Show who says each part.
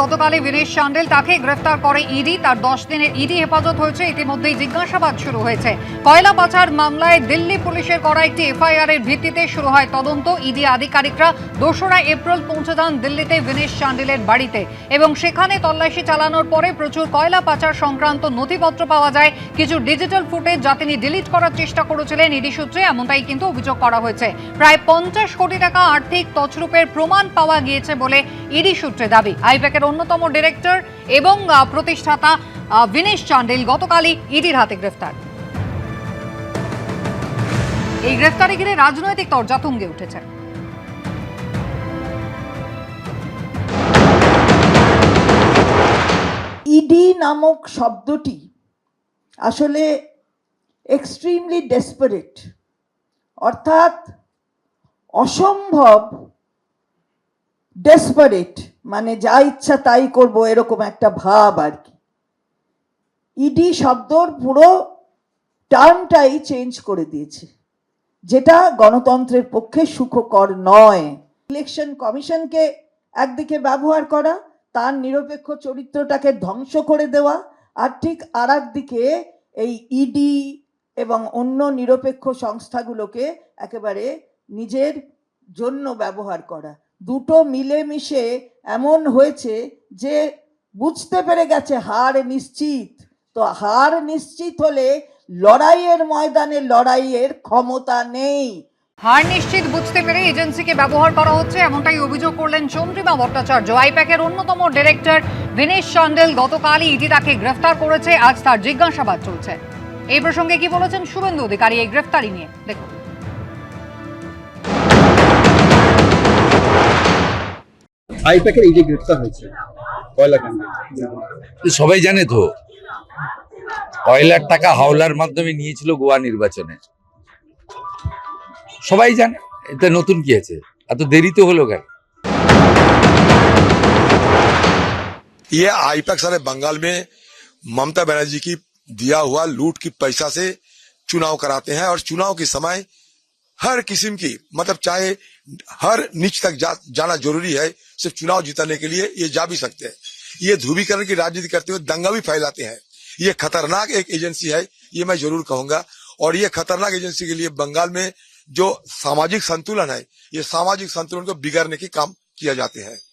Speaker 1: গতকালই বিনেশ চান্ডেল তাকে গ্রেফতার করে ইডি। তার 10 দিনের ইডি হেফাজত হয়েছে। ইতিমধ্যেই জিজ্ঞাসাবাদ শুরু হয়েছে। কয়লা পাচার মামলায় দিল্লি পুলিশের করা একটি এফআইআর এর ভিত্তিতে শুরু হয় তদন্ত। ইডি আধিকারিকরা 2রা এপ্রিল পৌঁছে যান দিল্লিতে বিনেশ চান্ডেলের বাড়িতে এবং সেখানে তল্লাশি চালানোর পরে প্রচুর কয়লা পাচার সংক্রান্ত নথিপত্র পাওয়া যায়, কিছু ডিজিটাল ফুটেজ যা তিনি ডিলিট করার চেষ্টা করেছিলেন। ইডি সূত্রে এমনটাই কিন্তু অভিযোগ করা হয়েছে। প্রায় 50 কোটি টাকা আর্থিক তছরূপের প্রমাণ পাওয়া গিয়েছে বলে ইডি সূত্রে দাবি। আইপ্যাকের অন্যতম ডিরেক্টর এবং প্রতিষ্ঠাতা বিনেশ চান্ডেল গতকালই ইডির হাতে গ্রেফতার। এই গ্রেফতারে ঘিরে রাজনৈতিক তরজা তুঙ্গে উঠেছে।
Speaker 2: ইডি নামক শব্দটি আসলে এক্সট্রিমলি ডেসপারেট, অর্থাৎ অসম্ভব ডেসপারেট, মানে যা ইচ্ছা তাই করব এরকম একটা ভাব আর কি। ইডি শব্দর পুরো টার্মটাই চেঞ্জ করে দিয়েছে, যেটা গণতন্ত্রের পক্ষে সুখকর নয়। ইলেকশন কমিশনকে একদিকে ব্যবহার করা, তার নিরপেক্ষ চরিত্রটাকে ধ্বংস করে দেওয়া, আর ঠিক আর একদিকে এই ইডি এবং অন্য নিরপেক্ষ সংস্থাগুলোকে একেবারে নিজের জন্য ব্যবহার করা, দুটো মিলেমিশে এমন হয়েছে যে বুঝতে পেরে গেছে হার নিশ্চিত। তো হার নিশ্চিত হলে লড়াইয়ের ময়দানে লড়াইয়ের ক্ষমতা নেই।
Speaker 1: হার নিশ্চিত বুঝতে পেরে এজেন্সিকে ব্যবহার করা হচ্ছে, এমনটাই অভিযোগ করলেন চন্দ্রিমা ভট্টাচার্য। আইপ্যাকের অন্যতম ডিরেক্টর বিনেশ চান্ডেল গতকালই ইডি তাকে গ্রেফতার করেছে। আজ তার জিজ্ঞাসাবাদ চলছে। এই প্রসঙ্গে কি বলেছেন শুভেন্দু অধিকারী এই গ্রেফতারি নিয়ে, দেখুন।
Speaker 3: আইপ্যাকের এই যে গ্রেফতার হয়েছে কয়লা কাণ্ডে,
Speaker 4: সবাই জানে তো কয়লার টাকা হাওলার মাধ্যমে নিয়েছিল গোয়া নির্বাচনে, সবাই জানে। এটা নতুন কি আছে, এত দেরি তো হলো কেন?
Speaker 5: ये आईपैक सारे बंगाल में ममता बनर्जी की दिया हुआ लूट की पैसा से चुनाव कराते हैं और चुनाव के समय हर किस्म की मतलब चाहे हर नीच तक जाना जरूरी है, सिर्फ चुनाव जीतने के लिए ये जा भी सकते हैं। ये ध्रुवीकरण की राजनीति करते हुए दंगा भी फैलाते हैं। ये खतरनाक एक एजेंसी है, ये मैं जरूर कहूंगा। और ये खतरनाक एजेंसी के लिए बंगाल में जो सामाजिक संतुलन है, ये सामाजिक संतुलन को बिगाड़ने के काम किया जाते हैं।